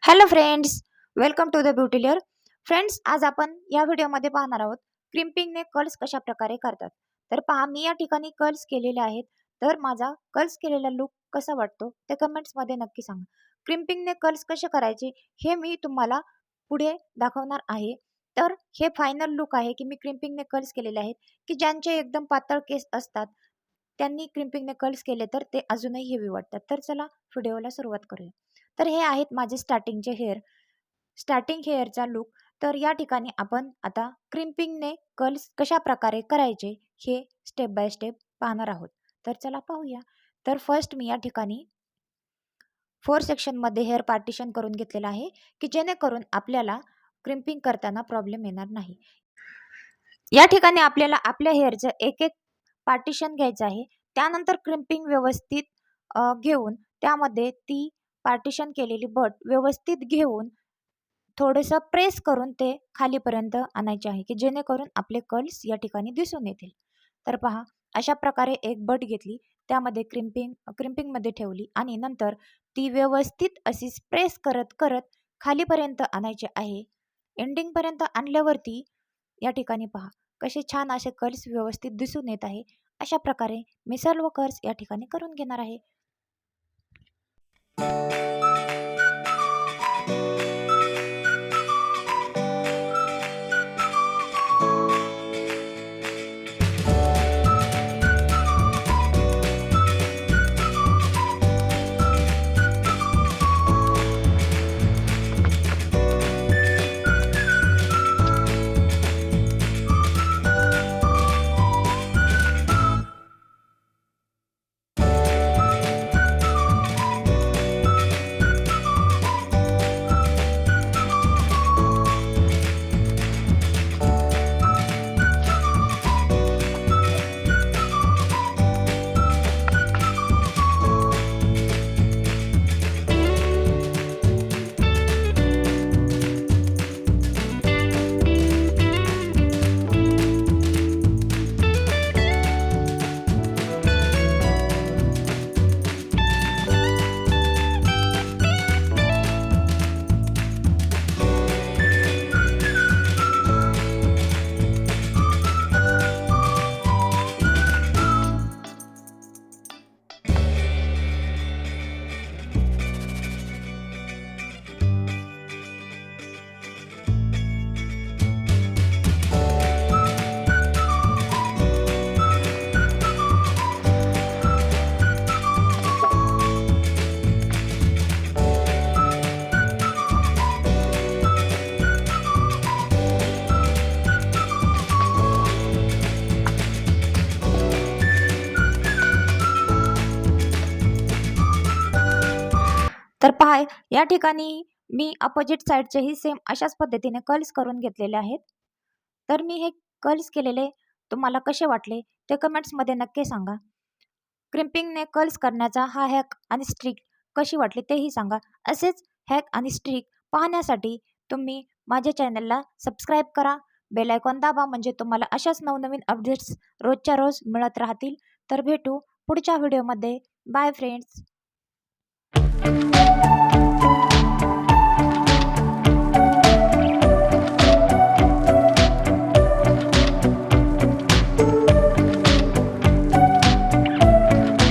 Hello friends, welcome to the Beauty Layer. Friends, आज आपण या व्हिडिओमध्ये पाहणार आहोत क्रिम्पिंगने कर्ल्स कशा प्रकारे करतात. तर पहा, मी या ठिकाणी कर्ल्स केलेले आहेत. तर माझा कर्ल्स केलेला लुक कसा वाटतो ते कमेंट्समध्ये नक्की सांगा. क्रिम्पिंगने कर्ल्स कसे करायचे हे मी तुम्हाला पुढे दाखवणार आहे. तर हे फायनल लुक आहे की मी क्रिम्पिंगने कर्ल्स केलेले आहेत, की ज्यांचे एकदम पातळ केस असतात त्यांनी क्रिम्पिंगने कर्ल्स केले तर ते अजूनही हेवी वाटतात. तर चला व्हिडिओला सुरुवात करूया. तर हे आहेत माझे स्टार्टिंग हेअरचा लुक. तर या ठिकाणी आपण आता क्रिम्पिंगने कर्ल्स कशा प्रकारे करायचे हे स्टेप बाय स्टेप पाहणार आहोत. तर चला पाहूया. तर फर्स्ट मी या ठिकाणी 4 सेक्शनमध्ये हेअर पार्टिशन करून घेतलेलं आहे, की जेणेकरून आपल्याला क्रिम्पिंग करताना प्रॉब्लेम येणार नाही. या ठिकाणी आपल्याला आपल्या हेअरचं एक एक पार्टिशन घ्यायचं आहे. त्यानंतर क्रिम्पिंग व्यवस्थित घेऊन त्यामध्ये ती पार्टिशन केलेली बट व्यवस्थित घेऊन थोडंसं प्रेस करून ते खालीपर्यंत आणायचे आहे, की जेणेकरून आपले कर्ल्स या ठिकाणी दिसून येतील. तर पहा, अशा प्रकारे एक बट घेतली, त्यामध्ये क्रिम्पिंगमध्ये ठेवली आणि नंतर ती व्यवस्थित अशी प्रेस करत करत खालीपर्यंत आणायचे आहे. एंडिंगपर्यंत आणल्यावरती या ठिकाणी पहा कसे छान असे कर्ल्स व्यवस्थित दिसून येत आहे. अशा प्रकारे मी सर्व कर्ल्स या ठिकाणी करून घेणार आहे. तर पहा, या ठिकाणी मी अपोजिट साईडचेही सेम अशाच पद्धतीने कर्ल्स करून घेतलेले आहेत. तर मी हे कर्ल्स केलेले तुम्हाला कसे वाटले ते कमेंट्समध्ये नक्की सांगा. क्रिम्पिंगने कर्ल्स करण्याचा हा हॅक आणि स्ट्रिक कशी वाटली तेही सांगा. असेच हॅक आणि स्ट्रिक पाहण्यासाठी तुम्ही माझ्या चॅनलला सबस्क्राईब करा, बेल आयकॉन दाबा, म्हणजे तुम्हाला अशाच नवनवीन अपडेट्स रोजच्या रोज मिळत राहतील. तर भेटू पुढच्या व्हिडिओमध्ये. Bye friends.